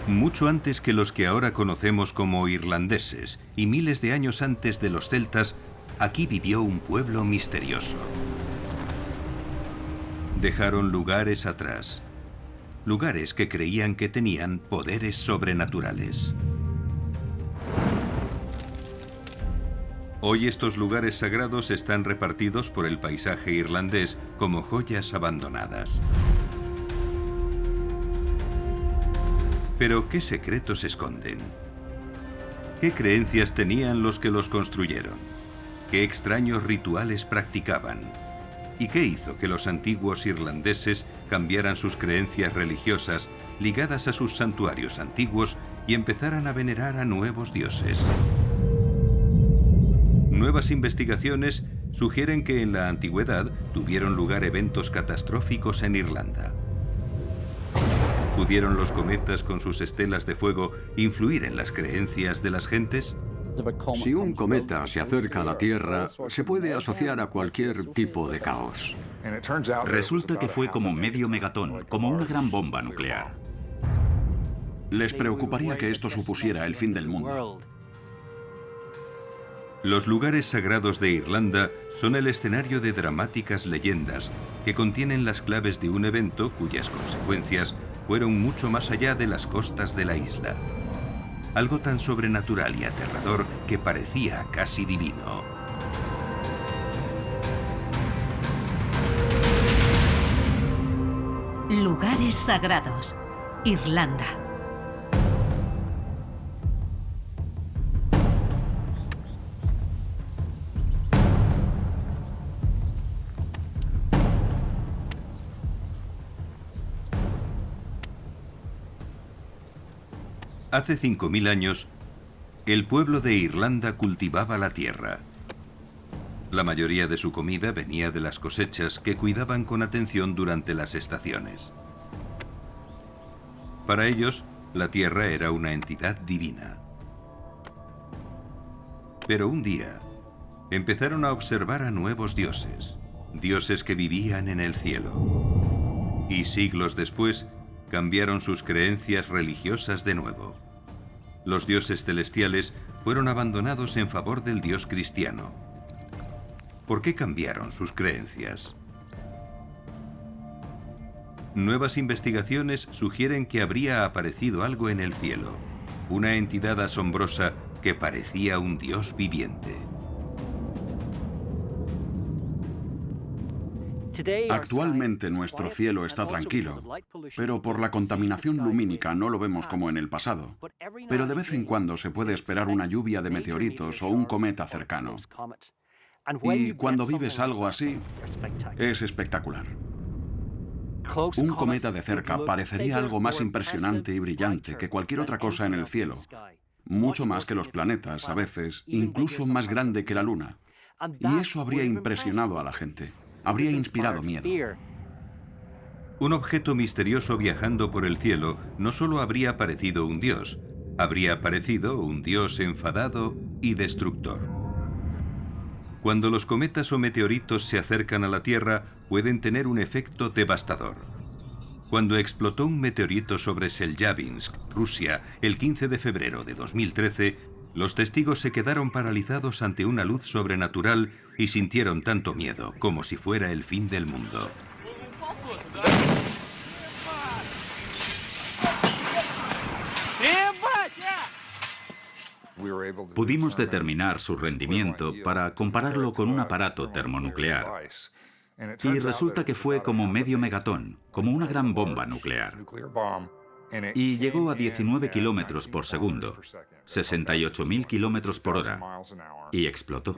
Mucho antes que los que ahora conocemos como irlandeses y miles de años antes de los celtas, aquí vivió un pueblo misterioso. Dejaron lugares atrás, lugares que creían que tenían poderes sobrenaturales. Hoy estos lugares sagrados están repartidos por el paisaje irlandés como joyas abandonadas. Pero ¿qué secretos esconden? ¿Qué creencias tenían los que los construyeron? ¿Qué extraños rituales practicaban? ¿Y qué hizo que los antiguos irlandeses cambiaran sus creencias religiosas ligadas a sus santuarios antiguos y empezaran a venerar a nuevos dioses? Nuevas investigaciones sugieren que en la antigüedad tuvieron lugar eventos catastróficos en Irlanda. ¿Pudieron los cometas con sus estelas de fuego influir en las creencias de las gentes? Si un cometa se acerca a la Tierra, se puede asociar a cualquier tipo de caos. Resulta que fue como medio megatón, como una gran bomba nuclear. Les preocuparía que esto supusiera el fin del mundo. Los lugares sagrados de Irlanda son el escenario de dramáticas leyendas que contienen las claves de un evento cuyas consecuencias fueron mucho más allá de las costas de la isla. Algo tan sobrenatural y aterrador que parecía casi divino. Lugares sagrados. Irlanda. Hace 5000 años, el pueblo de Irlanda cultivaba la tierra. La mayoría de su comida venía de las cosechas que cuidaban con atención durante las estaciones. Para ellos, la tierra era una entidad divina. Pero un día, empezaron a observar a nuevos dioses, dioses que vivían en el cielo. Y siglos después, cambiaron sus creencias religiosas de nuevo. Los dioses celestiales fueron abandonados en favor del dios cristiano. ¿Por qué cambiaron sus creencias? Nuevas investigaciones sugieren que habría aparecido algo en el cielo, una entidad asombrosa que parecía un dios viviente. Actualmente nuestro cielo está tranquilo, pero por la contaminación lumínica no lo vemos como en el pasado. Pero de vez en cuando se puede esperar una lluvia de meteoritos o un cometa cercano. Y cuando vives algo así, es espectacular. Un cometa de cerca parecería algo más impresionante y brillante que cualquier otra cosa en el cielo. Mucho más que los planetas, a veces, incluso más grande que la Luna. Y eso habría impresionado a la gente. Habría inspirado miedo. Un objeto misterioso viajando por el cielo no solo habría aparecido un dios, habría aparecido un dios enfadado y destructor. Cuando los cometas o meteoritos se acercan a la Tierra, pueden tener un efecto devastador. Cuando explotó un meteorito sobre Chelyabinsk, Rusia, el 15 de febrero de 2013, los testigos se quedaron paralizados ante una luz sobrenatural y sintieron tanto miedo como si fuera el fin del mundo. Pudimos determinar su rendimiento para compararlo con un aparato termonuclear. Y resulta que fue como medio megatón, como una gran bomba nuclear. Y llegó a 19 kilómetros por segundo, 68.000 kilómetros por hora, y explotó.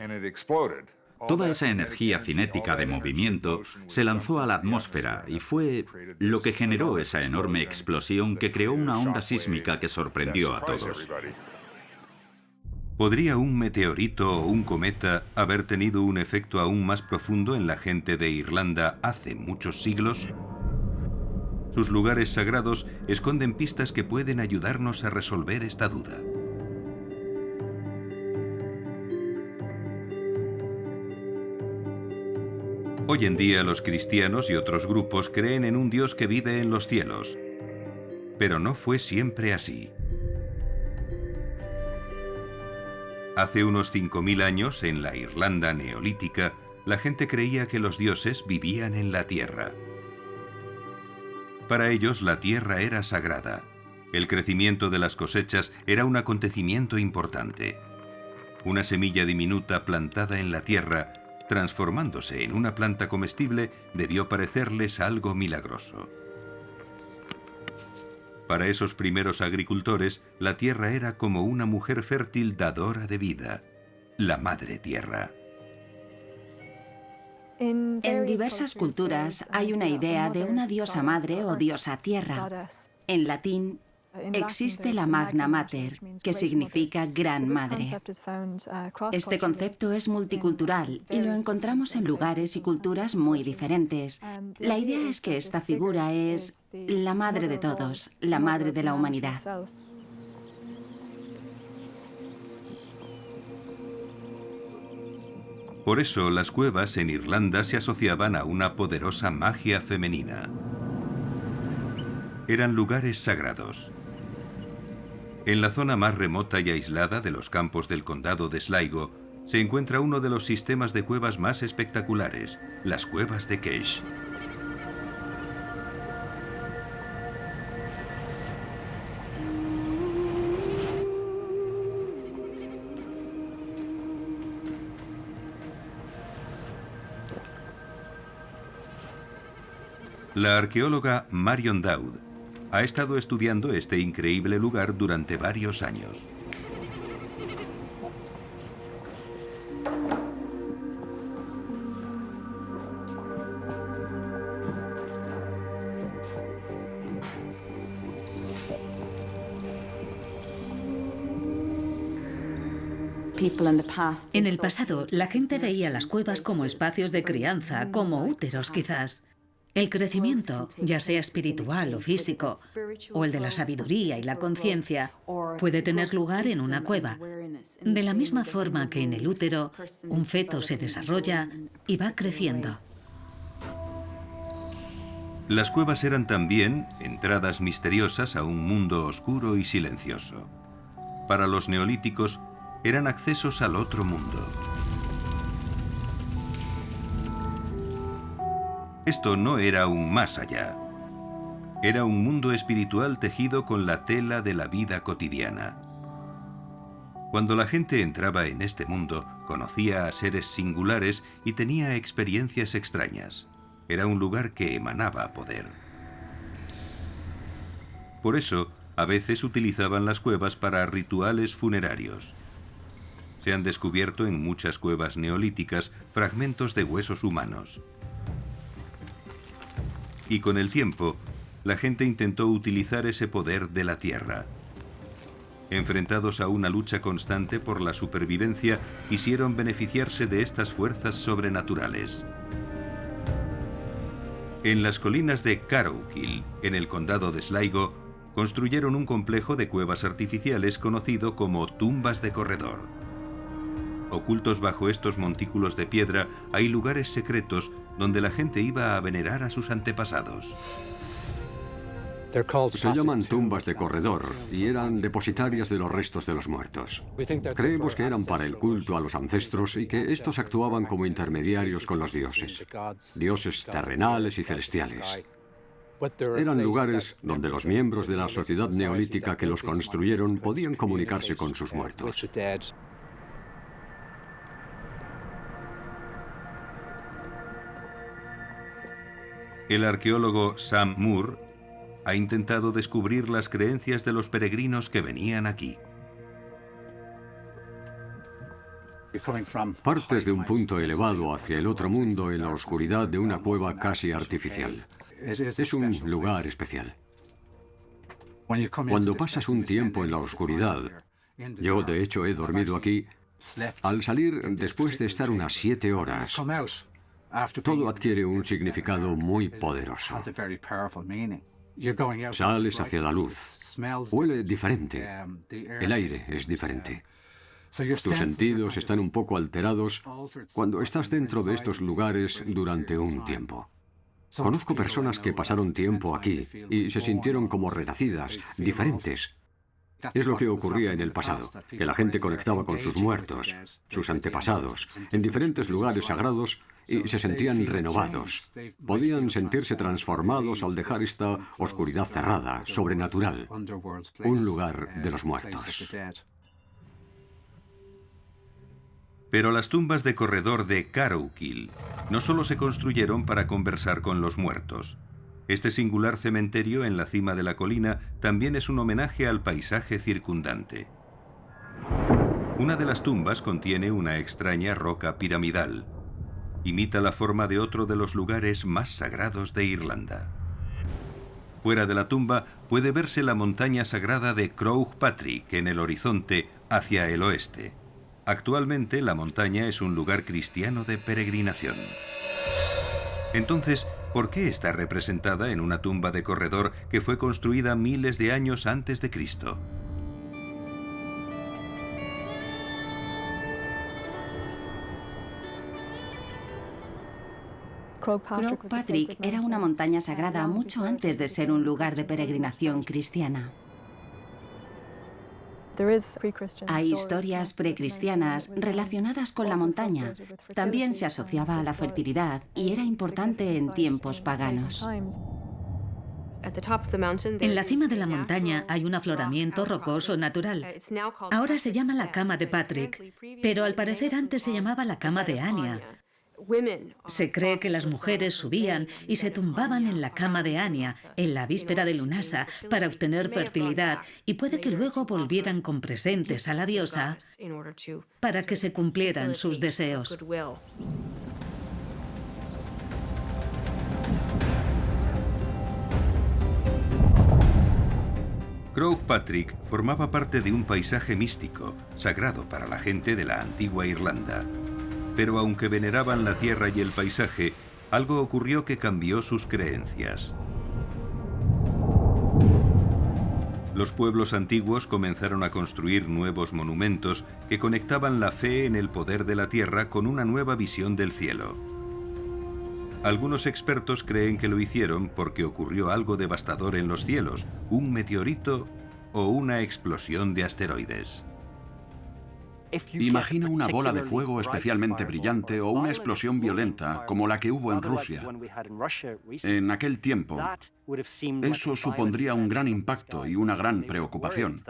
Toda esa energía cinética de movimiento se lanzó a la atmósfera y fue lo que generó esa enorme explosión que creó una onda sísmica que sorprendió a todos. ¿Podría un meteorito o un cometa haber tenido un efecto aún más profundo en la gente de Irlanda hace muchos siglos? Sus lugares sagrados esconden pistas que pueden ayudarnos a resolver esta duda. Hoy en día los cristianos y otros grupos creen en un Dios que vive en los cielos. Pero no fue siempre así. Hace unos 5000 años, en la Irlanda neolítica, la gente creía que los dioses vivían en la tierra. Para ellos, la tierra era sagrada. El crecimiento de las cosechas era un acontecimiento importante. Una semilla diminuta plantada en la tierra, transformándose en una planta comestible, debió parecerles algo milagroso. Para esos primeros agricultores, la tierra era como una mujer fértil dadora de vida, la madre tierra. En diversas culturas hay una idea de una diosa madre o diosa tierra. En latín existe la Magna Mater, que significa Gran Madre. Este concepto es multicultural y lo encontramos en lugares y culturas muy diferentes. La idea es que esta figura es la madre de todos, la madre de la humanidad. Por eso las cuevas en Irlanda se asociaban a una poderosa magia femenina. Eran lugares sagrados. En la zona más remota y aislada de los campos del condado de Sligo se encuentra uno de los sistemas de cuevas más espectaculares, las cuevas de Kesh. La arqueóloga Marion Dowd ha estado estudiando este increíble lugar durante varios años. En el pasado, la gente veía las cuevas como espacios de crianza, como úteros quizás. El crecimiento, ya sea espiritual o físico, o el de la sabiduría y la conciencia, puede tener lugar en una cueva. De la misma forma que en el útero, un feto se desarrolla y va creciendo. Las cuevas eran también entradas misteriosas a un mundo oscuro y silencioso. Para los neolíticos, eran accesos al otro mundo. Esto no era un más allá. Era un mundo espiritual tejido con la tela de la vida cotidiana. Cuando la gente entraba en este mundo, conocía a seres singulares y tenía experiencias extrañas. Era un lugar que emanaba poder. Por eso, a veces utilizaban las cuevas para rituales funerarios. Se han descubierto en muchas cuevas neolíticas fragmentos de huesos humanos. Y con el tiempo, la gente intentó utilizar ese poder de la tierra. Enfrentados a una lucha constante por la supervivencia, quisieron beneficiarse de estas fuerzas sobrenaturales. En las colinas de Carrowkiln, en el condado de Sligo, construyeron un complejo de cuevas artificiales conocido como tumbas de corredor. Ocultos bajo estos montículos de piedra hay lugares secretos donde la gente iba a venerar a sus antepasados. Se llaman tumbas de corredor y eran depositarias de los restos de los muertos. Creemos que eran para el culto a los ancestros y que estos actuaban como intermediarios con los dioses, dioses terrenales y celestiales. Eran lugares donde los miembros de la sociedad neolítica que los construyeron podían comunicarse con sus muertos. El arqueólogo Sam Moore ha intentado descubrir las creencias de los peregrinos que venían aquí. Partes de un punto elevado hacia el otro mundo en la oscuridad de una cueva casi artificial. Es un lugar especial. Cuando pasas un tiempo en la oscuridad, yo de hecho he dormido aquí, al salir después de estar unas 7 horas, todo adquiere un significado muy poderoso. Sales hacia la luz. Huele diferente. El aire es diferente. Tus sentidos están un poco alterados cuando estás dentro de estos lugares durante un tiempo. Conozco personas que pasaron tiempo aquí y se sintieron como renacidas, diferentes. Es lo que ocurría en el pasado, que la gente conectaba con sus muertos, sus antepasados, en diferentes lugares sagrados y se sentían renovados. Podían sentirse transformados al dejar esta oscuridad cerrada, sobrenatural, un lugar de los muertos. Pero las tumbas de corredor de Caroukil no solo se construyeron para conversar con los muertos. Este singular cementerio en la cima de la colina también es un homenaje al paisaje circundante. Una de las tumbas contiene una extraña roca piramidal. Imita la forma de otro de los lugares más sagrados de Irlanda. Fuera de la tumba puede verse la montaña sagrada de Croagh Patrick en el horizonte hacia el oeste. Actualmente la montaña es un lugar cristiano de peregrinación. Entonces, ¿por qué está representada en una tumba de corredor que fue construida miles de años antes de Cristo? Croagh Patrick era una montaña sagrada mucho antes de ser un lugar de peregrinación cristiana. Hay historias precristianas relacionadas con la montaña. También se asociaba a la fertilidad y era importante en tiempos paganos. En la cima de la montaña hay un afloramiento rocoso natural. Ahora se llama la cama de Patrick, pero al parecer antes se llamaba la cama de Ania. Se cree que las mujeres subían y se tumbaban en la cama de Ania en la víspera de Lunasa para obtener fertilidad y puede que luego volvieran con presentes a la diosa para que se cumplieran sus deseos. Croagh Patrick formaba parte de un paisaje místico, sagrado para la gente de la antigua Irlanda. Pero aunque veneraban la tierra y el paisaje, algo ocurrió que cambió sus creencias. Los pueblos antiguos comenzaron a construir nuevos monumentos que conectaban la fe en el poder de la tierra con una nueva visión del cielo. Algunos expertos creen que lo hicieron porque ocurrió algo devastador en los cielos, un meteorito o una explosión de asteroides. Imagina una bola de fuego especialmente brillante o una explosión violenta como la que hubo en Rusia. En aquel tiempo, eso supondría un gran impacto y una gran preocupación,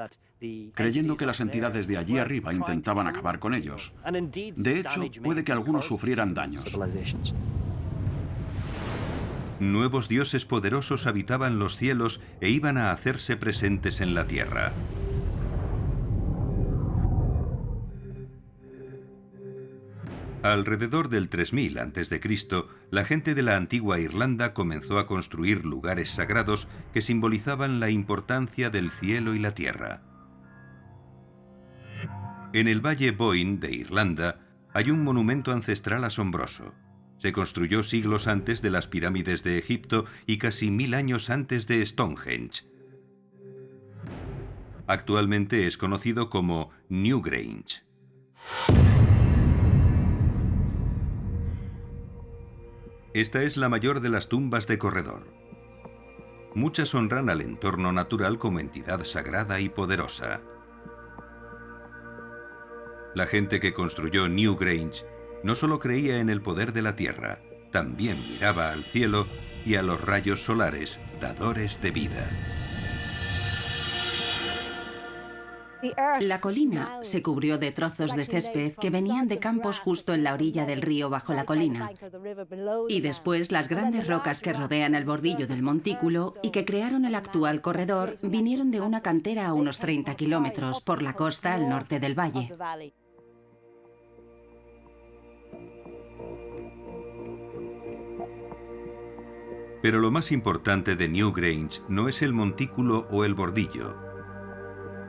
creyendo que las entidades de allí arriba intentaban acabar con ellos. De hecho, puede que algunos sufrieran daños. Nuevos dioses poderosos habitaban los cielos e iban a hacerse presentes en la tierra. Alrededor del 3000 a.C., la gente de la antigua Irlanda comenzó a construir lugares sagrados que simbolizaban la importancia del cielo y la tierra. En el Valle Boyne de Irlanda hay un monumento ancestral asombroso. Se construyó siglos antes de las pirámides de Egipto y casi 1000 años antes de Stonehenge. Actualmente es conocido como Newgrange. Esta es la mayor de las tumbas de corredor. Muchas honran al entorno natural como entidad sagrada y poderosa. La gente que construyó Newgrange no solo creía en el poder de la tierra, también miraba al cielo y a los rayos solares, dadores de vida. La colina se cubrió de trozos de césped que venían de campos justo en la orilla del río bajo la colina. Y después las grandes rocas que rodean el bordillo del montículo y que crearon el actual corredor vinieron de una cantera a unos 30 kilómetros por la costa al norte del valle. Pero lo más importante de Newgrange no es el montículo o el bordillo.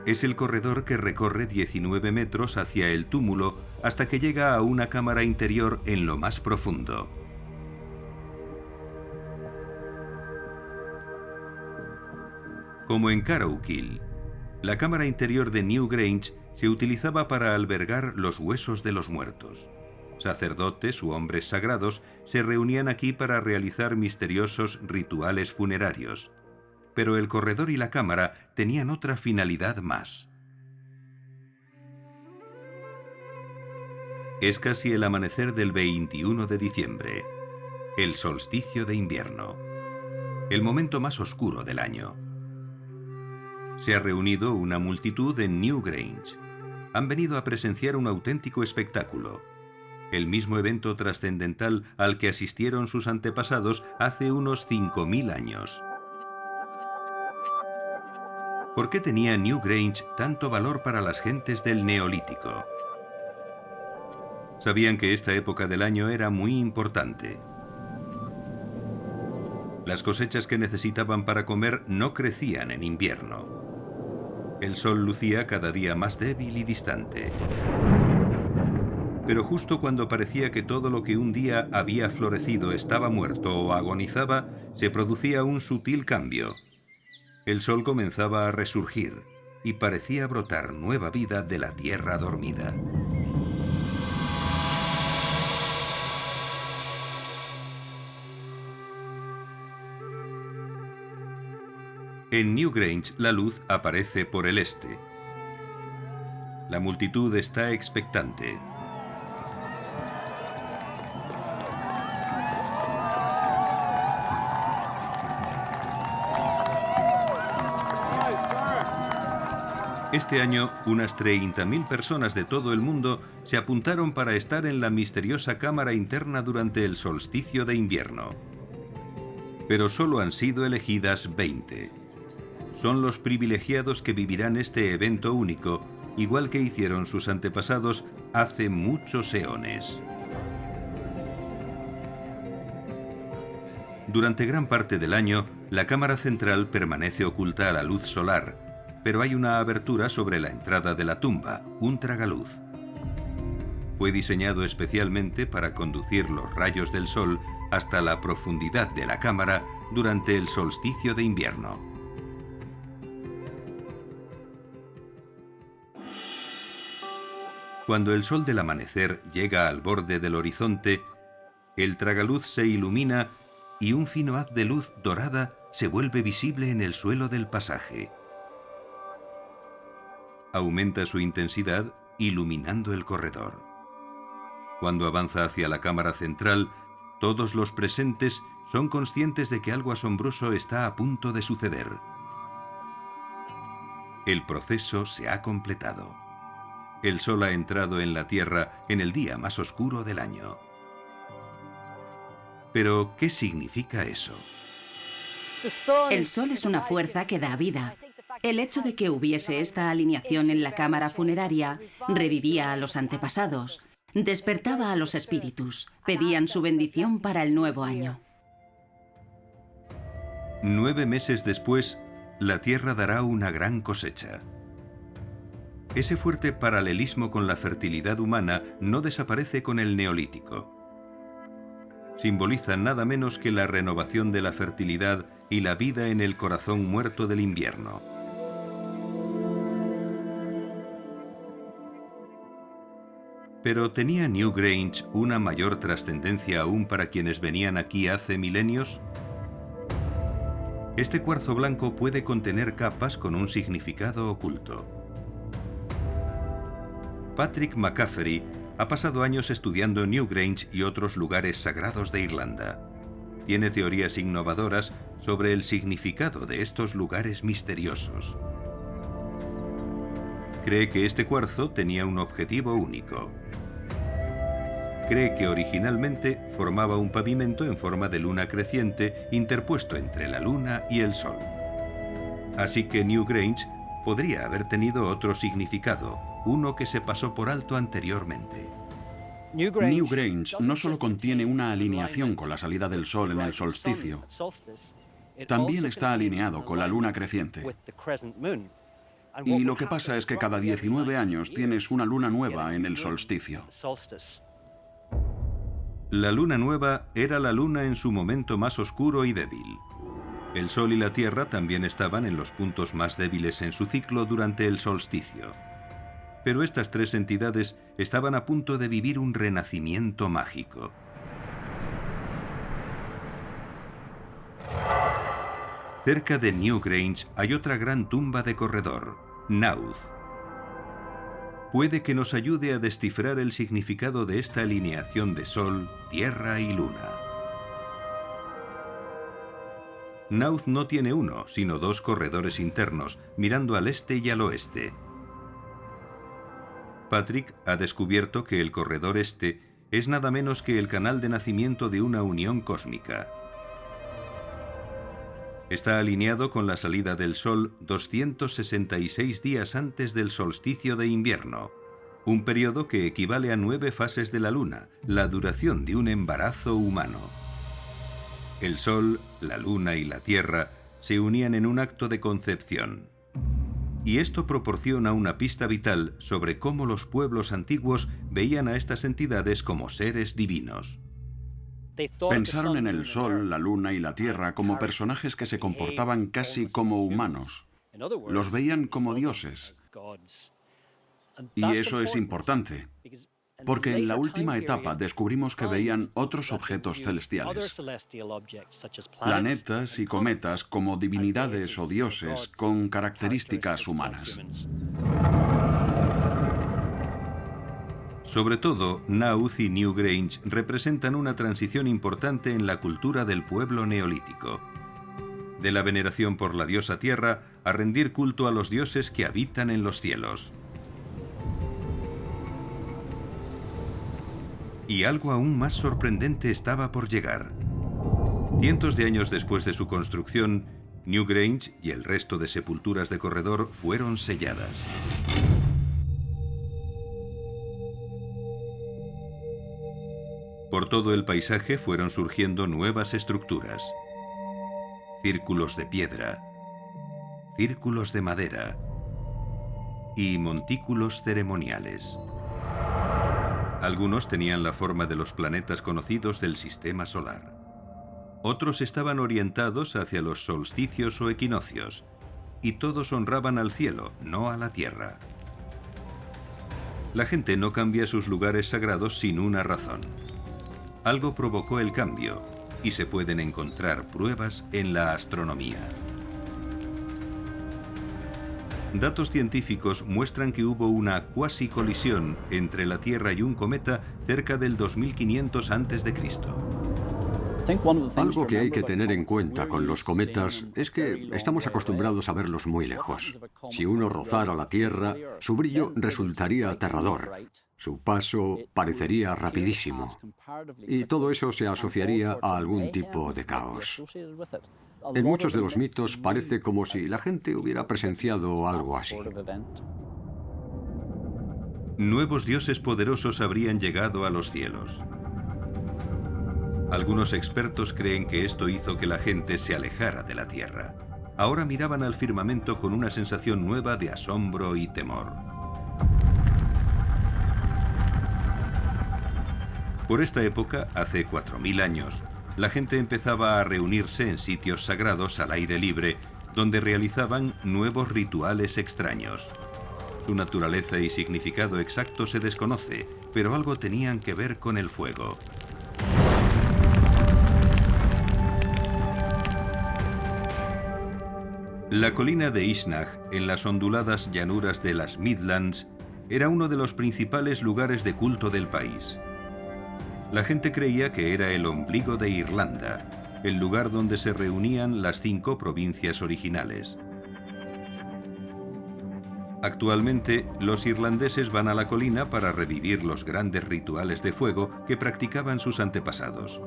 Es el corredor que recorre 19 metros hacia el túmulo hasta que llega a una cámara interior en lo más profundo. Como en Caroukil, la cámara interior de Newgrange se utilizaba para albergar los huesos de los muertos. Sacerdotes u hombres sagrados se reunían aquí para realizar misteriosos rituales funerarios. Pero el corredor y la cámara tenían otra finalidad más. Es casi el amanecer del 21 de diciembre, el solsticio de invierno, el momento más oscuro del año. Se ha reunido una multitud en Newgrange. Han venido a presenciar un auténtico espectáculo, el mismo evento trascendental al que asistieron sus antepasados hace unos 5000 años. ¿Por qué tenía Newgrange tanto valor para las gentes del Neolítico? Sabían que esta época del año era muy importante. Las cosechas que necesitaban para comer no crecían en invierno. El sol lucía cada día más débil y distante. Pero justo cuando parecía que todo lo que un día había florecido estaba muerto o agonizaba, se producía un sutil cambio. El sol comenzaba a resurgir y parecía brotar nueva vida de la tierra dormida. En Newgrange la luz aparece por el este. La multitud está expectante. Este año, unas 30.000 personas de todo el mundo se apuntaron para estar en la misteriosa cámara interna durante el solsticio de invierno. Pero solo han sido elegidas 20. Son los privilegiados que vivirán este evento único, igual que hicieron sus antepasados hace muchos eones. Durante gran parte del año, la cámara central permanece oculta a la luz solar, pero hay una abertura sobre la entrada de la tumba, un tragaluz. Fue diseñado especialmente para conducir los rayos del sol hasta la profundidad de la cámara durante el solsticio de invierno. Cuando el sol del amanecer llega al borde del horizonte, el tragaluz se ilumina y un fino haz de luz dorada se vuelve visible en el suelo del pasaje. Aumenta su intensidad, iluminando el corredor. Cuando avanza hacia la cámara central, todos los presentes son conscientes de que algo asombroso está a punto de suceder. El proceso se ha completado. El sol ha entrado en la Tierra en el día más oscuro del año. Pero, ¿qué significa eso? El sol es una fuerza que da vida. El hecho de que hubiese esta alineación en la cámara funeraria revivía a los antepasados, despertaba a los espíritus, pedían su bendición para el nuevo año. 9 meses después, la tierra dará una gran cosecha. Ese fuerte paralelismo con la fertilidad humana no desaparece con el Neolítico. Simboliza nada menos que la renovación de la fertilidad y la vida en el corazón muerto del invierno. Pero ¿tenía Newgrange una mayor trascendencia aún para quienes venían aquí hace milenios? Este cuarzo blanco puede contener capas con un significado oculto. Patrick McCaffery ha pasado años estudiando Newgrange y otros lugares sagrados de Irlanda. Tiene teorías innovadoras sobre el significado de estos lugares misteriosos. Cree que este cuarzo tenía un objetivo único. Cree que originalmente formaba un pavimento en forma de luna creciente interpuesto entre la luna y el sol. Así que Newgrange podría haber tenido otro significado, uno que se pasó por alto anteriormente. Newgrange no solo contiene una alineación con la salida del sol en el solsticio, también está alineado con la luna creciente. Y lo que pasa es que cada 19 años tienes una luna nueva en el solsticio. La luna nueva era la luna en su momento más oscuro y débil. El sol y la tierra también estaban en los puntos más débiles en su ciclo durante el solsticio. Pero estas tres entidades estaban a punto de vivir un renacimiento mágico. Cerca de Newgrange hay otra gran tumba de corredor, Nauth. Puede que nos ayude a descifrar el significado de esta alineación de Sol, Tierra y Luna. Nauth no tiene uno, sino dos corredores internos, mirando al este y al oeste. Patrick ha descubierto que el corredor este es nada menos que el canal de nacimiento de una unión cósmica. Está alineado con la salida del Sol 266 días antes del solsticio de invierno, un periodo que equivale a 9 fases de la Luna, la duración de un embarazo humano. El Sol, la Luna y la Tierra se unían en un acto de concepción. Y esto proporciona una pista vital sobre cómo los pueblos antiguos veían a estas entidades como seres divinos. Pensaron en el Sol, la Luna y la Tierra como personajes que se comportaban casi como humanos. Los veían como dioses. Y eso es importante, porque en la última etapa descubrimos que veían otros objetos celestiales, planetas y cometas como divinidades o dioses con características humanas. Sobre todo, Nauth y Newgrange representan una transición importante en la cultura del pueblo neolítico. De la veneración por la diosa Tierra a rendir culto a los dioses que habitan en los cielos. Y algo aún más sorprendente estaba por llegar. Cientos de años después de su construcción, Newgrange y el resto de sepulturas de corredor fueron selladas. Por todo el paisaje fueron surgiendo nuevas estructuras. Círculos de piedra, círculos de madera y montículos ceremoniales. Algunos tenían la forma de los planetas conocidos del sistema solar. Otros estaban orientados hacia los solsticios o equinoccios, y todos honraban al cielo, no a la tierra. La gente no cambia sus lugares sagrados sin una razón. Algo provocó el cambio, y se pueden encontrar pruebas en la astronomía. Datos científicos muestran que hubo una cuasi colisión entre la Tierra y un cometa cerca del 2500 a.C. Algo que hay que tener en cuenta con los cometas es que estamos acostumbrados a verlos muy lejos. Si uno rozara la Tierra, su brillo resultaría aterrador. Su paso parecería rapidísimo. Y todo eso se asociaría a algún tipo de caos. En muchos de los mitos parece como si la gente hubiera presenciado algo así. Nuevos dioses poderosos habrían llegado a los cielos. Algunos expertos creen que esto hizo que la gente se alejara de la Tierra. Ahora miraban al firmamento con una sensación nueva de asombro y temor. Por esta época, hace 4000 años, la gente empezaba a reunirse en sitios sagrados al aire libre, donde realizaban nuevos rituales extraños. Su naturaleza y significado exacto se desconoce, pero algo tenían que ver con el fuego. La colina de Isnach, en las onduladas llanuras de las Midlands, era uno de los principales lugares de culto del país. La gente creía que era el ombligo de Irlanda, el lugar donde se reunían las 5 provincias originales. Actualmente, los irlandeses van a la colina para revivir los grandes rituales de fuego que practicaban sus antepasados.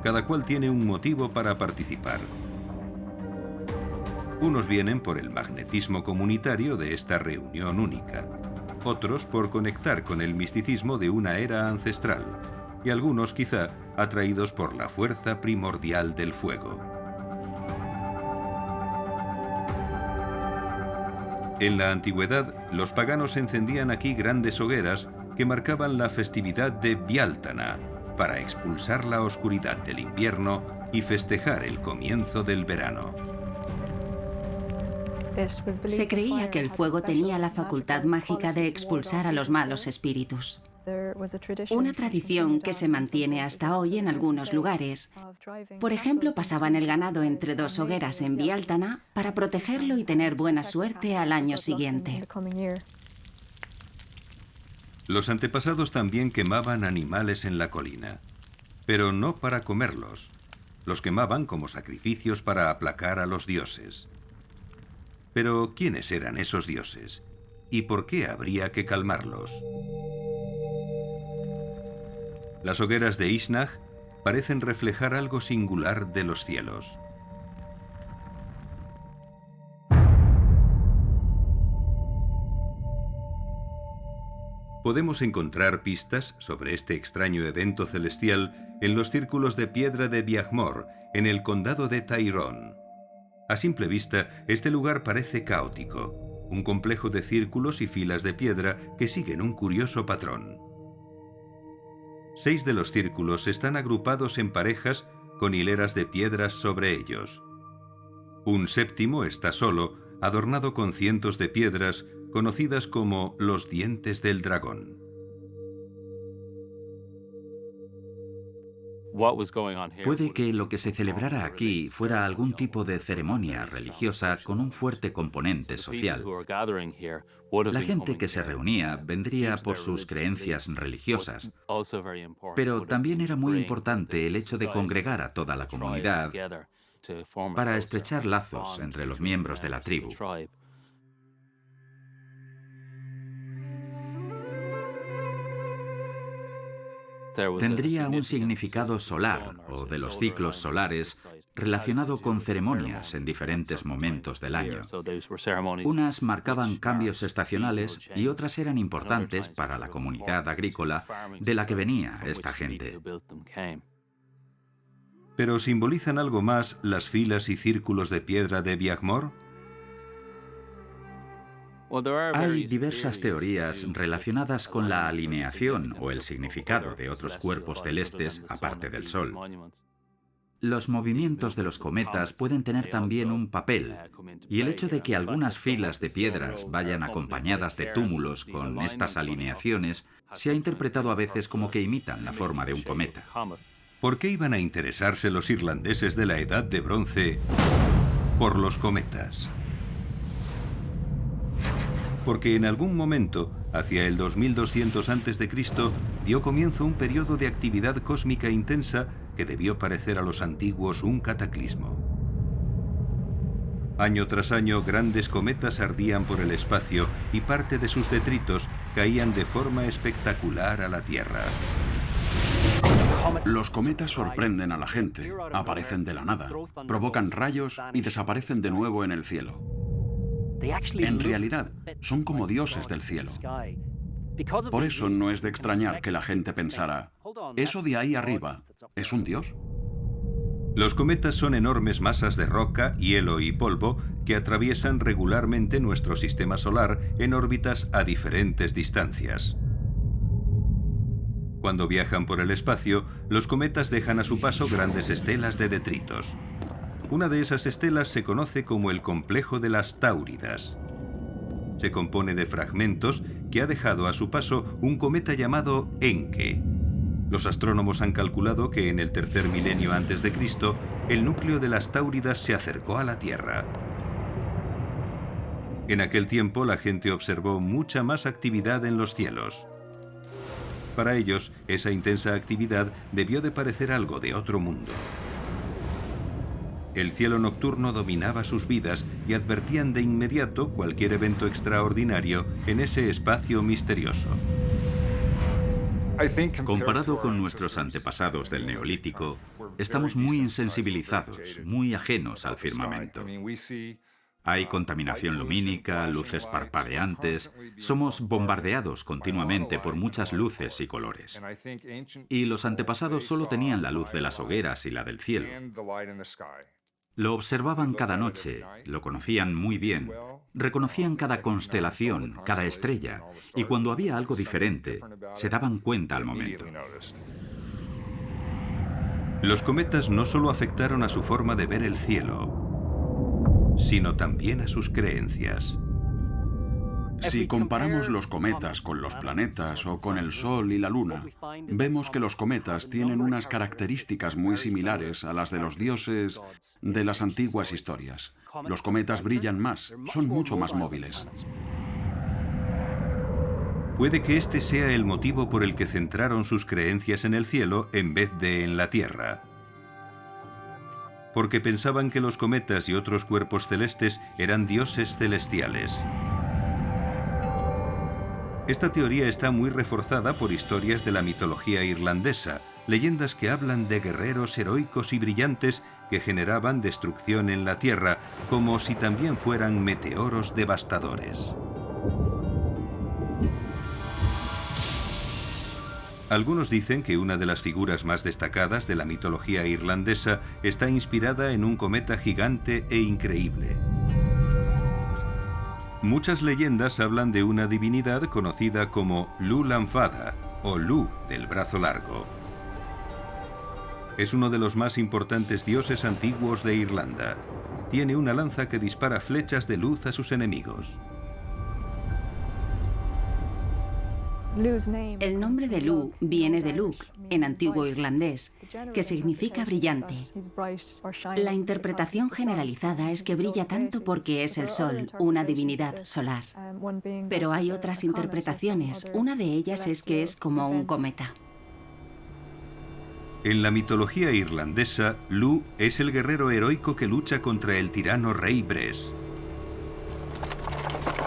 Cada cual tiene un motivo para participar. Unos vienen por el magnetismo comunitario de esta reunión única, otros por conectar con el misticismo de una era ancestral, y algunos quizá atraídos por la fuerza primordial del fuego. En la antigüedad, los paganos encendían aquí grandes hogueras que marcaban la festividad de Biáltana, para expulsar la oscuridad del invierno y festejar el comienzo del verano. Se creía que el fuego tenía la facultad mágica de expulsar a los malos espíritus. Una tradición que se mantiene hasta hoy en algunos lugares. Por ejemplo, pasaban el ganado entre dos hogueras en Viáltana para protegerlo y tener buena suerte al año siguiente. Los antepasados también quemaban animales en la colina, pero no para comerlos. Los quemaban como sacrificios para aplacar a los dioses. Pero, ¿quiénes eran esos dioses? ¿Y por qué habría que calmarlos? Las hogueras de Isnach parecen reflejar algo singular de los cielos. Podemos encontrar pistas sobre este extraño evento celestial en los círculos de piedra de Viahmor, en el condado de Tyrone. A simple vista, este lugar parece caótico, un complejo de círculos y filas de piedra que siguen un curioso patrón. 6 de los círculos están agrupados en parejas con hileras de piedras sobre ellos. Un séptimo está solo, adornado con cientos de piedras, conocidas como los dientes del dragón. Puede que lo que se celebrara aquí fuera algún tipo de ceremonia religiosa con un fuerte componente social. La gente que se reunía vendría por sus creencias religiosas, pero también era muy importante el hecho de congregar a toda la comunidad para estrechar lazos entre los miembros de la tribu. Tendría un significado solar o de los ciclos solares relacionado con ceremonias en diferentes momentos del año. Unas marcaban cambios estacionales y otras eran importantes para la comunidad agrícola de la que venía esta gente. ¿Pero simbolizan algo más las filas y círculos de piedra de Viahmor? Hay diversas teorías relacionadas con la alineación o el significado de otros cuerpos celestes aparte del Sol. Los movimientos de los cometas pueden tener también un papel, y el hecho de que algunas filas de piedras vayan acompañadas de túmulos con estas alineaciones se ha interpretado a veces como que imitan la forma de un cometa. ¿Por qué iban a interesarse los irlandeses de la Edad de Bronce por los cometas? Porque en algún momento, hacia el 2200 a.C., dio comienzo un periodo de actividad cósmica intensa que debió parecer a los antiguos un cataclismo. Año tras año, grandes cometas ardían por el espacio y parte de sus detritos caían de forma espectacular a la Tierra. Los cometas sorprenden a la gente, aparecen de la nada, provocan rayos y desaparecen de nuevo en el cielo. En realidad, son como dioses del cielo. Por eso no es de extrañar que la gente pensara, ¿eso de ahí arriba es un dios? Los cometas son enormes masas de roca, hielo y polvo que atraviesan regularmente nuestro sistema solar en órbitas a diferentes distancias. Cuando viajan por el espacio, los cometas dejan a su paso grandes estelas de detritos. Una de esas estelas se conoce como el complejo de las Táuridas. Se compone de fragmentos que ha dejado a su paso un cometa llamado Encke. Los astrónomos han calculado que en el tercer milenio antes de Cristo, el núcleo de las Táuridas se acercó a la Tierra. En aquel tiempo la gente observó mucha más actividad en los cielos. Para ellos, esa intensa actividad debió de parecer algo de otro mundo. El cielo nocturno dominaba sus vidas y advertían de inmediato cualquier evento extraordinario en ese espacio misterioso. Comparado con nuestros antepasados del Neolítico, estamos muy insensibilizados, muy ajenos al firmamento. Hay contaminación lumínica, luces parpadeantes, somos bombardeados continuamente por muchas luces y colores. Y los antepasados solo tenían la luz de las hogueras y la del cielo. Lo observaban cada noche, lo conocían muy bien, reconocían cada constelación, cada estrella, y cuando había algo diferente, se daban cuenta al momento. Los cometas no solo afectaron a su forma de ver el cielo. sino también a sus creencias. Si comparamos los cometas con los planetas o con el Sol y la Luna, vemos que los cometas tienen unas características muy similares a las de los dioses de las antiguas historias. Los cometas brillan más, son mucho más móviles. Puede que este sea el motivo por el que centraron sus creencias en el cielo en vez de en la Tierra. Porque pensaban que los cometas y otros cuerpos celestes eran dioses celestiales. Esta teoría está muy reforzada por historias de la mitología irlandesa, leyendas que hablan de guerreros heroicos y brillantes que generaban destrucción en la tierra, como si también fueran meteoros devastadores. Algunos dicen que una de las figuras más destacadas de la mitología irlandesa está inspirada en un cometa gigante e increíble. Muchas leyendas hablan de una divinidad conocida como Lu Lanfada, o Lu del brazo largo. Es uno de los más importantes dioses antiguos de Irlanda. Tiene una lanza que dispara flechas de luz a sus enemigos. El nombre de Lu viene de Luc, en antiguo irlandés, que significa brillante. La interpretación generalizada es que brilla tanto porque es el Sol, una divinidad solar. Pero hay otras interpretaciones. Una de ellas es que es como un cometa. En la mitología irlandesa, Lu es el guerrero heroico que lucha contra el tirano rey Bres.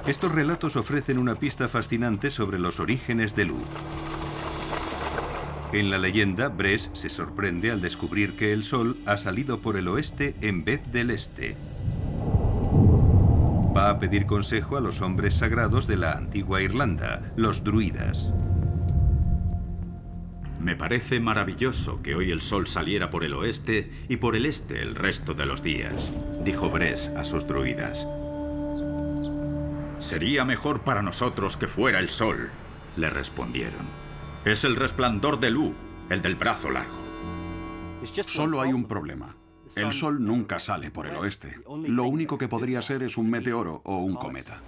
Estos relatos ofrecen una pista fascinante sobre los orígenes de Lu. En la leyenda, Bres se sorprende al descubrir que el sol ha salido por el oeste en vez del este. Va a pedir consejo a los hombres sagrados de la antigua Irlanda, los druidas. Me parece maravilloso que hoy el sol saliera por el oeste y por el este el resto de los días, dijo Bres a sus druidas. Sería mejor para nosotros que fuera el sol, le respondieron. Es el resplandor de Lu, el del brazo largo. Solo hay un problema. El Sol nunca sale por el oeste. Lo único que podría ser es un meteoro o un cometa.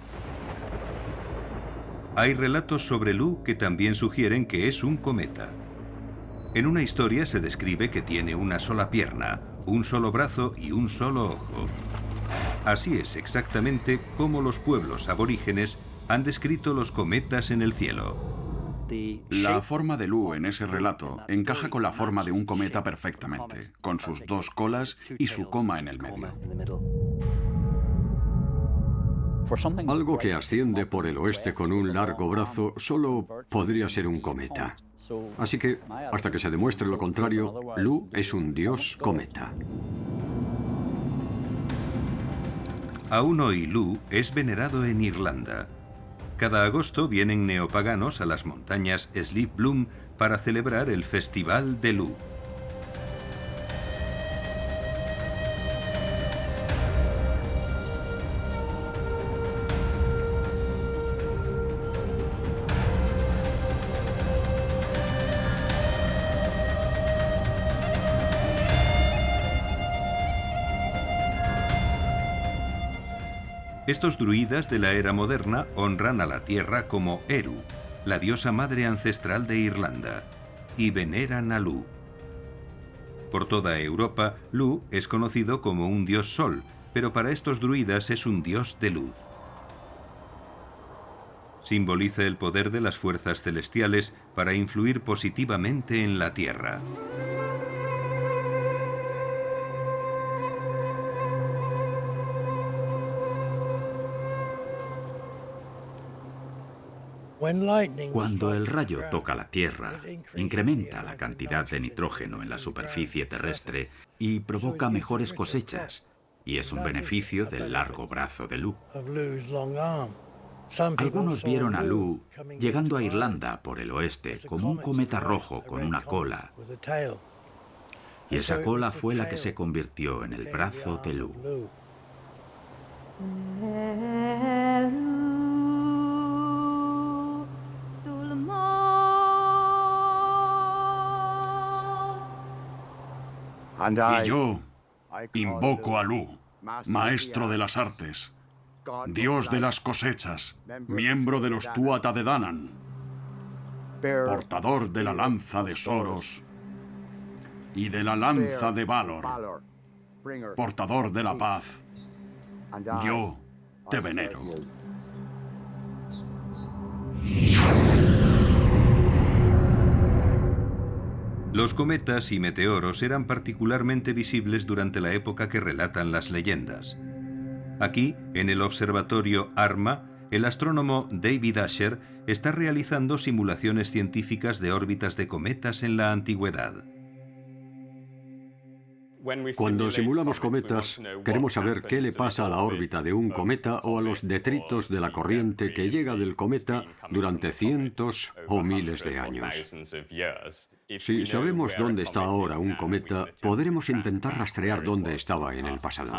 Hay relatos sobre Lu que también sugieren que es un cometa. En una historia se describe que tiene una sola pierna, un solo brazo y un solo ojo. Así es exactamente como los pueblos aborígenes han descrito los cometas en el cielo. La forma de Lu en ese relato encaja con la forma de un cometa perfectamente, con sus dos colas y su coma en el medio. Algo que asciende por el oeste con un largo brazo solo podría ser un cometa. Así que, hasta que se demuestre lo contrario, Lu es un dios cometa. Aún hoy Lu es venerado en Irlanda. Cada agosto vienen neopaganos a las montañas Slieve Bloom para celebrar el Festival de Lu. Estos druidas de la era moderna honran a la tierra como Eru, la diosa madre ancestral de Irlanda, y veneran a Lu. Por toda Europa, Lu es conocido como un dios sol, pero para estos druidas es un dios de luz. Simboliza el poder de las fuerzas celestiales para influir positivamente en la tierra. Cuando el rayo toca la Tierra, incrementa la cantidad de nitrógeno en la superficie terrestre y provoca mejores cosechas, y es un beneficio del largo brazo de Lu. Algunos vieron a Lu llegando a Irlanda por el oeste como un cometa rojo con una cola, y esa cola fue la que se convirtió en el brazo de Lu. Y yo invoco a Lu. maestro de las artes, dios de las cosechas, miembro de los Tuatha de Danann, portador de la lanza de Soros y de la lanza de Valor, portador de la paz, yo te venero. Los cometas y meteoros eran particularmente visibles durante la época que relatan las leyendas. Aquí, en el observatorio ARMA, el astrónomo David Asher está realizando simulaciones científicas de órbitas de cometas en la antigüedad. Cuando simulamos cometas, queremos saber qué le pasa a la órbita de un cometa o a los detritos de la corriente que llega del cometa durante cientos o miles de años. Si sabemos dónde está ahora un cometa, podremos intentar rastrear dónde estaba en el pasado.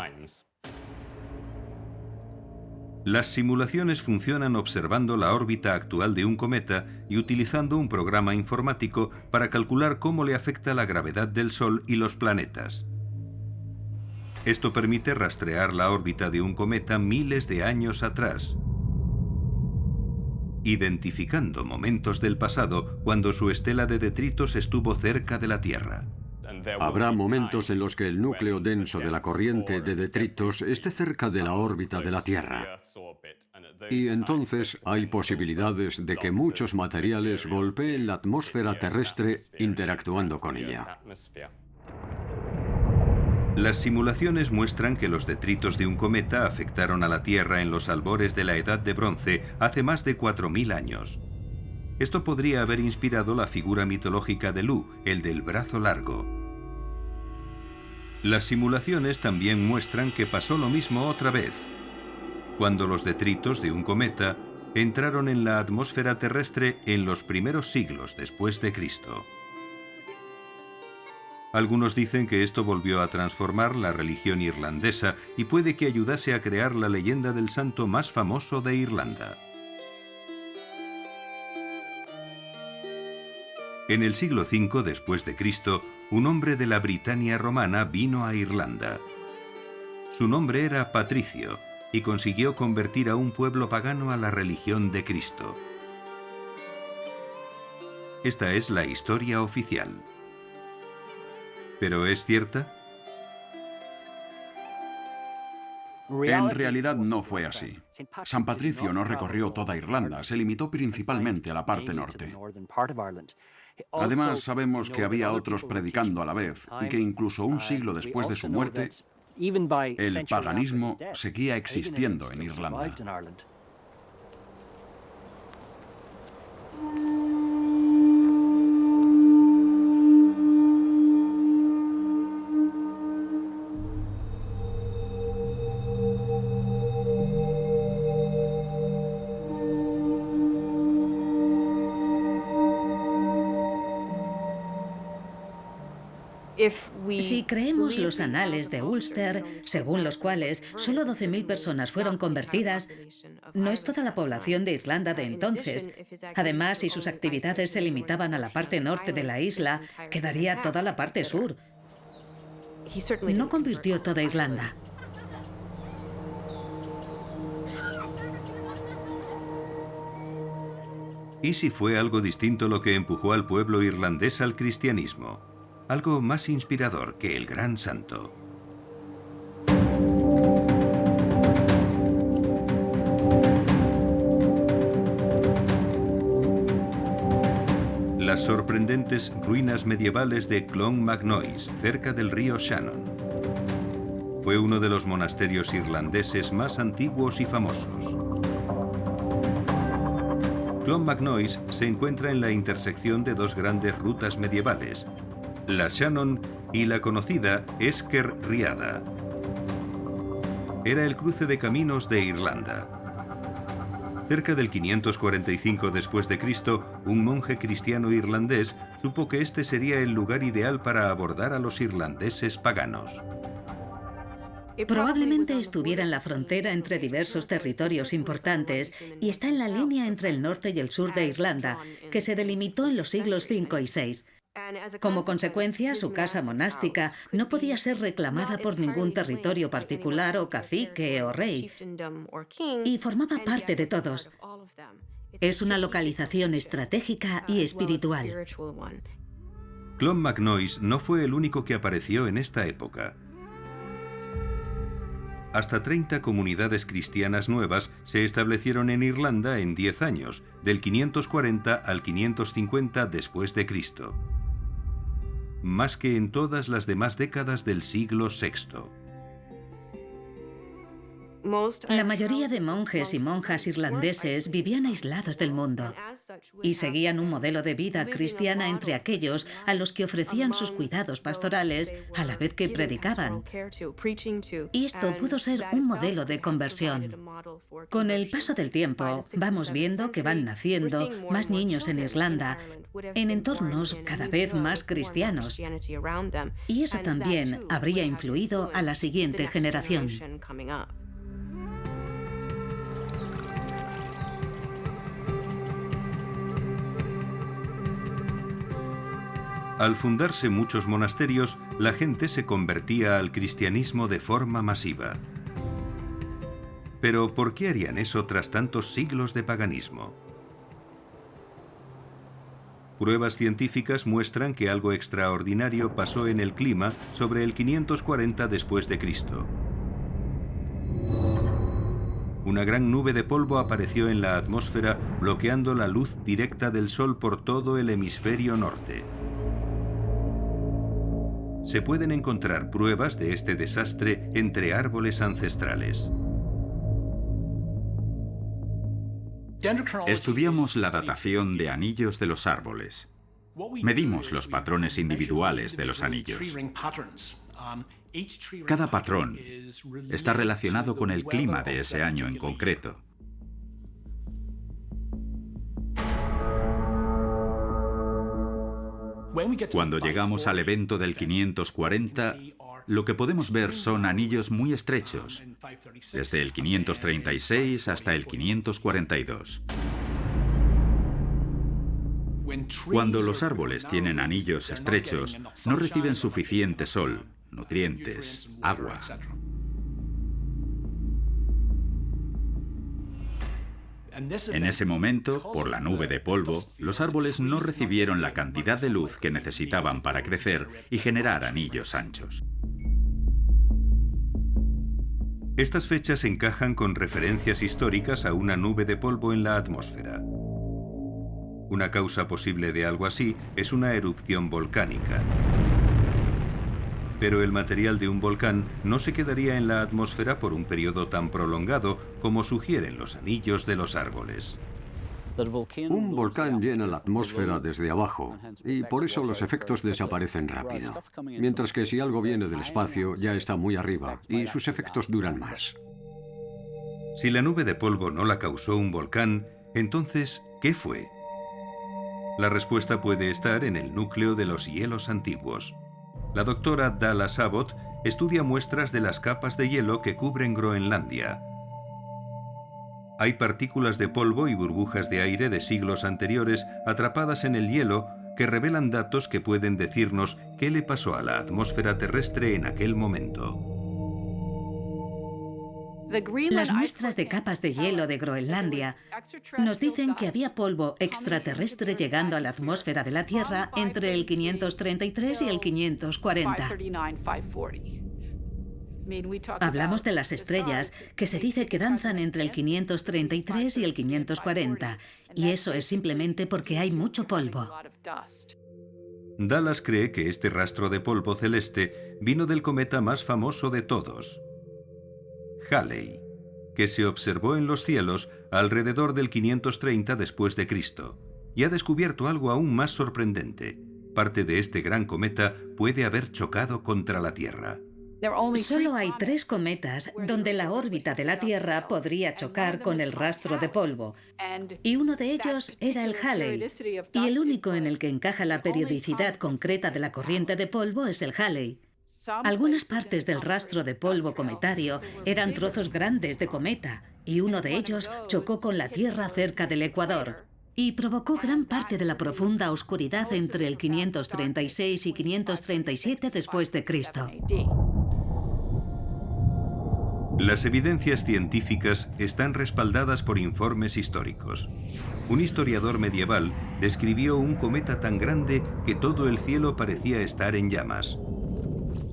Las simulaciones funcionan observando la órbita actual de un cometa y utilizando un programa informático para calcular cómo le afecta la gravedad del Sol y los planetas. Esto permite rastrear la órbita de un cometa miles de años atrás, identificando momentos del pasado cuando su estela de detritos estuvo cerca de la Tierra. Habrá momentos en los que el núcleo denso de la corriente de detritos esté cerca de la órbita de la Tierra. Y entonces hay posibilidades de que muchos materiales golpeen la atmósfera terrestre interactuando con ella. Las simulaciones muestran que los detritos de un cometa afectaron a la Tierra en los albores de la Edad de Bronce hace más de 4000 años. Esto podría haber inspirado la figura mitológica de Lu, el del brazo largo. Las simulaciones también muestran que pasó lo mismo otra vez, cuando los detritos de un cometa entraron en la atmósfera terrestre en los primeros siglos después de Cristo. Algunos dicen que esto volvió a transformar la religión irlandesa y puede que ayudase a crear la leyenda del santo más famoso de Irlanda. En el siglo V después de Cristo, un hombre de la Britania romana vino a Irlanda. Su nombre era Patricio y consiguió convertir a un pueblo pagano a la religión de Cristo. Esta es la historia oficial. ¿Pero es cierta? En realidad no fue así. San Patricio no recorrió toda Irlanda, se limitó principalmente a la parte norte. Además, sabemos que había otros predicando a la vez y que incluso un siglo después de su muerte, el paganismo seguía existiendo en Irlanda. Si creemos los anales de Ulster, según los cuales solo 12.000 personas fueron convertidas, no es toda la población de Irlanda de entonces. Además, si sus actividades se limitaban a la parte norte de la isla, quedaría toda la parte sur. No convirtió toda Irlanda. ¿Y si fue algo distinto lo que empujó al pueblo irlandés al cristianismo? Algo más inspirador que el gran santo. Las sorprendentes ruinas medievales de Clonmacnoise, cerca del río Shannon. Fue uno de los monasterios irlandeses más antiguos y famosos. Clonmacnoise se encuentra en la intersección de dos grandes rutas medievales, la Shannon y la conocida Esker Riada. Era el cruce de caminos de Irlanda. Cerca del 545 después de Cristo, un monje cristiano irlandés supo que este sería el lugar ideal para abordar a los irlandeses paganos. Probablemente estuviera en la frontera entre diversos territorios importantes y está en la línea entre el norte y el sur de Irlanda, que se delimitó en los siglos V y VI. Como consecuencia, su casa monástica no podía ser reclamada por ningún territorio particular o cacique o rey, y formaba parte de todos. Es una localización estratégica y espiritual. Clonmacnoise no fue el único que apareció en esta época. Hasta 30 comunidades cristianas nuevas se establecieron en Irlanda en 10 años, del 540 al 550 después de Cristo. Más que en todas las demás décadas del siglo VI. La mayoría de monjes y monjas irlandeses vivían aislados del mundo y seguían un modelo de vida cristiana entre aquellos a los que ofrecían sus cuidados pastorales a la vez que predicaban. Y esto pudo ser un modelo de conversión. Con el paso del tiempo, vamos viendo que van naciendo más niños en Irlanda, en entornos cada vez más cristianos. Y eso también habría influido a la siguiente generación. Al fundarse muchos monasterios, la gente se convertía al cristianismo de forma masiva. Pero ¿por qué harían eso tras tantos siglos de paganismo? Pruebas científicas muestran que algo extraordinario pasó en el clima sobre el 540 después de Cristo. Una gran nube de polvo apareció en la atmósfera, bloqueando la luz directa del Sol por todo el hemisferio norte. Se pueden encontrar pruebas de este desastre entre árboles ancestrales. Estudiamos la datación de anillos de los árboles. Medimos los patrones individuales de los anillos. Cada patrón está relacionado con el clima de ese año en concreto. Cuando llegamos al evento del 540, lo que podemos ver son anillos muy estrechos, desde el 536 hasta el 542. Cuando los árboles tienen anillos estrechos, no reciben suficiente sol, nutrientes, agua. En ese momento, por la nube de polvo, los árboles no recibieron la cantidad de luz que necesitaban para crecer y generar anillos anchos. Estas fechas encajan con referencias históricas a una nube de polvo en la atmósfera. Una causa posible de algo así es una erupción volcánica. Pero el material de un volcán no se quedaría en la atmósfera por un periodo tan prolongado como sugieren los anillos de los árboles. Un volcán llena la atmósfera desde abajo y por eso los efectos desaparecen rápido. Mientras que si algo viene del espacio ya está muy arriba y sus efectos duran más. Si la nube de polvo no la causó un volcán, entonces, ¿qué fue? La respuesta puede estar en el núcleo de los hielos antiguos. La doctora Dallas Abbott estudia muestras de las capas de hielo que cubren Groenlandia. Hay partículas de polvo y burbujas de aire de siglos anteriores atrapadas en el hielo que revelan datos que pueden decirnos qué le pasó a la atmósfera terrestre en aquel momento. Las muestras de capas de hielo de Groenlandia nos dicen que había polvo extraterrestre llegando a la atmósfera de la Tierra entre el 533 y el 540. Hablamos de las estrellas, que se dice que danzan entre el 533 y el 540, y eso es simplemente porque hay mucho polvo. Dallas cree que este rastro de polvo celeste vino del cometa más famoso de todos, Halley, que se observó en los cielos alrededor del 530 después de Cristo, y ha descubierto algo aún más sorprendente. Parte de este gran cometa puede haber chocado contra la Tierra. Solo hay 3 cometas donde la órbita de la Tierra podría chocar con el rastro de polvo, y uno de ellos era el Halley, y el único en el que encaja la periodicidad concreta de la corriente de polvo es el Halley. Algunas partes del rastro de polvo cometario eran trozos grandes de cometa, y uno de ellos chocó con la Tierra cerca del Ecuador. y provocó gran parte de la profunda oscuridad entre el 536 y 537 después de Cristo. Las evidencias científicas están respaldadas por informes históricos. Un historiador medieval describió un cometa tan grande que todo el cielo parecía estar en llamas.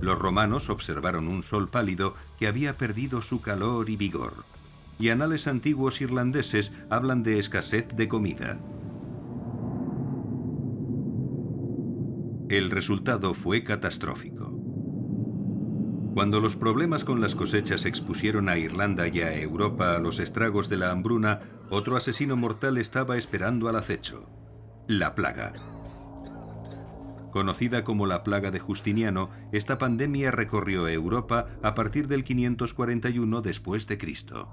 Los romanos observaron un sol pálido que había perdido su calor y vigor. Y anales antiguos irlandeses hablan de escasez de comida. El resultado fue catastrófico. Cuando los problemas con las cosechas expusieron a Irlanda y a Europa a los estragos de la hambruna, otro asesino mortal estaba esperando al acecho: la plaga. Conocida como la plaga de Justiniano, esta pandemia recorrió Europa a partir del 541 después de Cristo.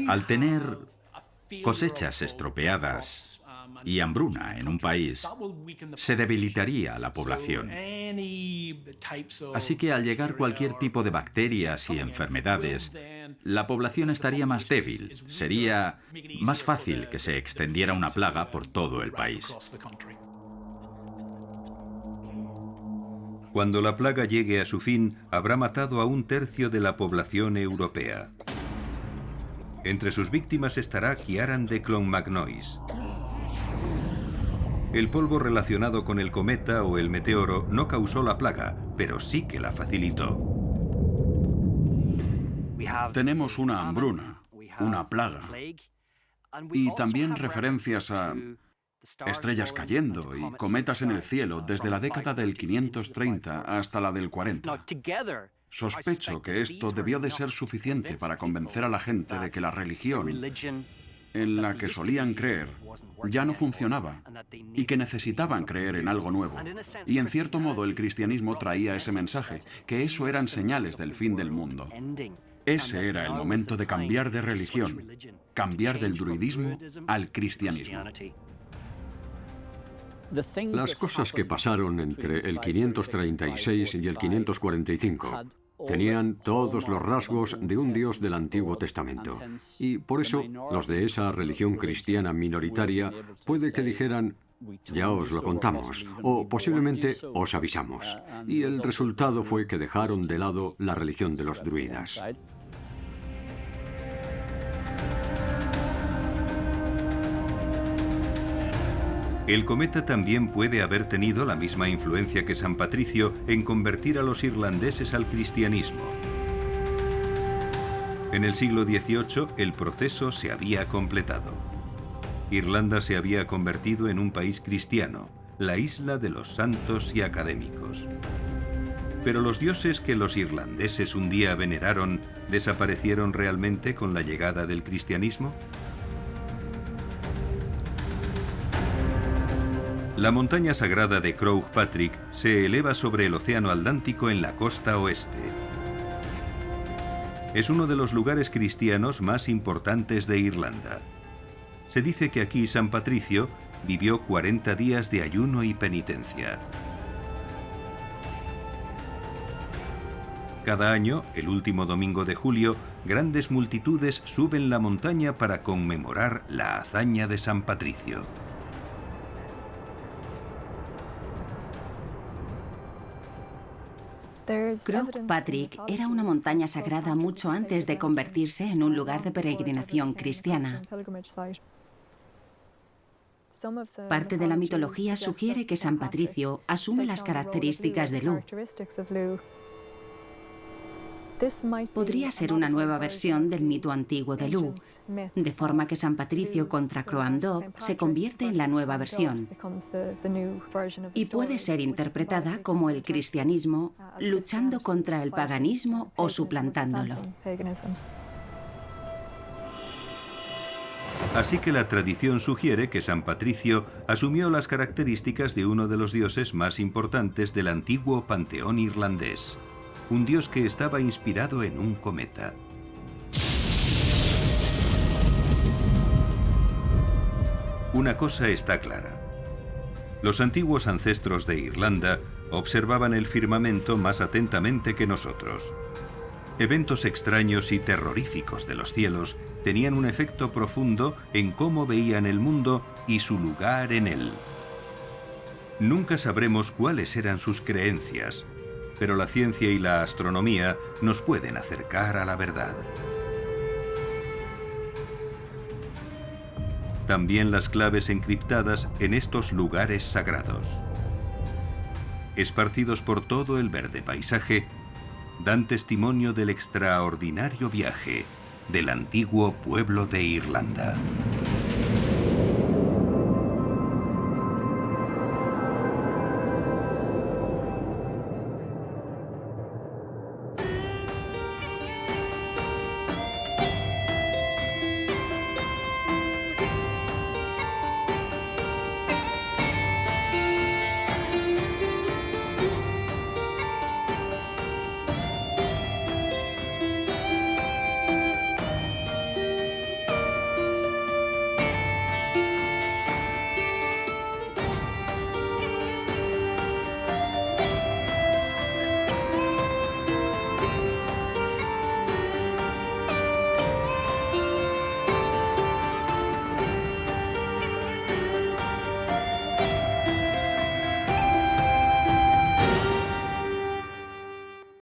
Al tener cosechas estropeadas y hambruna en un país, se debilitaría la población. Así que al llegar cualquier tipo de bacterias y enfermedades, la población estaría más débil. Sería más fácil que se extendiera una plaga por todo el país. Cuando la plaga llegue a su fin, habrá matado a 1/3 de la población europea. Entre sus víctimas estará Ciaran de Clonmacnois. El polvo relacionado con el cometa o el meteoro no causó la plaga, pero sí que la facilitó. Tenemos una hambruna, una plaga, y también referencias a estrellas cayendo y cometas en el cielo desde la década del 530 hasta la del 40. Sospecho que esto debió de ser suficiente para convencer a la gente de que la religión en la que solían creer ya no funcionaba y que necesitaban creer en algo nuevo. Y en cierto modo el cristianismo traía ese mensaje, que eso eran señales del fin del mundo. Ese era el momento de cambiar de religión, cambiar del druidismo al cristianismo. Las cosas que pasaron entre el 536 y el 545 tenían todos los rasgos de un Dios del Antiguo Testamento. Y por eso, los de esa religión cristiana minoritaria puede que dijeran: ya os lo contamos, o posiblemente os avisamos. Y el resultado fue que dejaron de lado la religión de los druidas. El cometa también puede haber tenido la misma influencia que San Patricio en convertir a los irlandeses al cristianismo. En el siglo XVIII el proceso se había completado. Irlanda se había convertido en un país cristiano, la isla de los santos y académicos. Pero los dioses que los irlandeses un día veneraron, ¿desaparecieron realmente con la llegada del cristianismo? La montaña sagrada de Croagh Patrick se eleva sobre el océano Atlántico en la costa oeste. Es uno de los lugares cristianos más importantes de Irlanda. Se dice que aquí San Patricio vivió 40 días de ayuno y penitencia. Cada año, el último domingo de julio, grandes multitudes suben la montaña para conmemorar la hazaña de San Patricio. Croagh Patrick era una montaña sagrada mucho antes de convertirse en un lugar de peregrinación cristiana. Parte de la mitología sugiere que San Patricio asume las características de Lugh. Podría ser una nueva versión del mito antiguo de Lugh, de forma que San Patricio contra Croandad se convierte en la nueva versión y puede ser interpretada como el cristianismo luchando contra el paganismo o suplantándolo. Así que la tradición sugiere que San Patricio asumió las características de uno de los dioses más importantes del antiguo panteón irlandés. Un dios que estaba inspirado en un cometa. Una cosa está clara. Los antiguos ancestros de Irlanda observaban el firmamento más atentamente que nosotros. Eventos extraños y terroríficos de los cielos tenían un efecto profundo en cómo veían el mundo y su lugar en él. Nunca sabremos cuáles eran sus creencias, pero la ciencia y la astronomía nos pueden acercar a la verdad. También las claves encriptadas en estos lugares sagrados. Esparcidos por todo el verde paisaje, dan testimonio del extraordinario viaje del antiguo pueblo de Irlanda.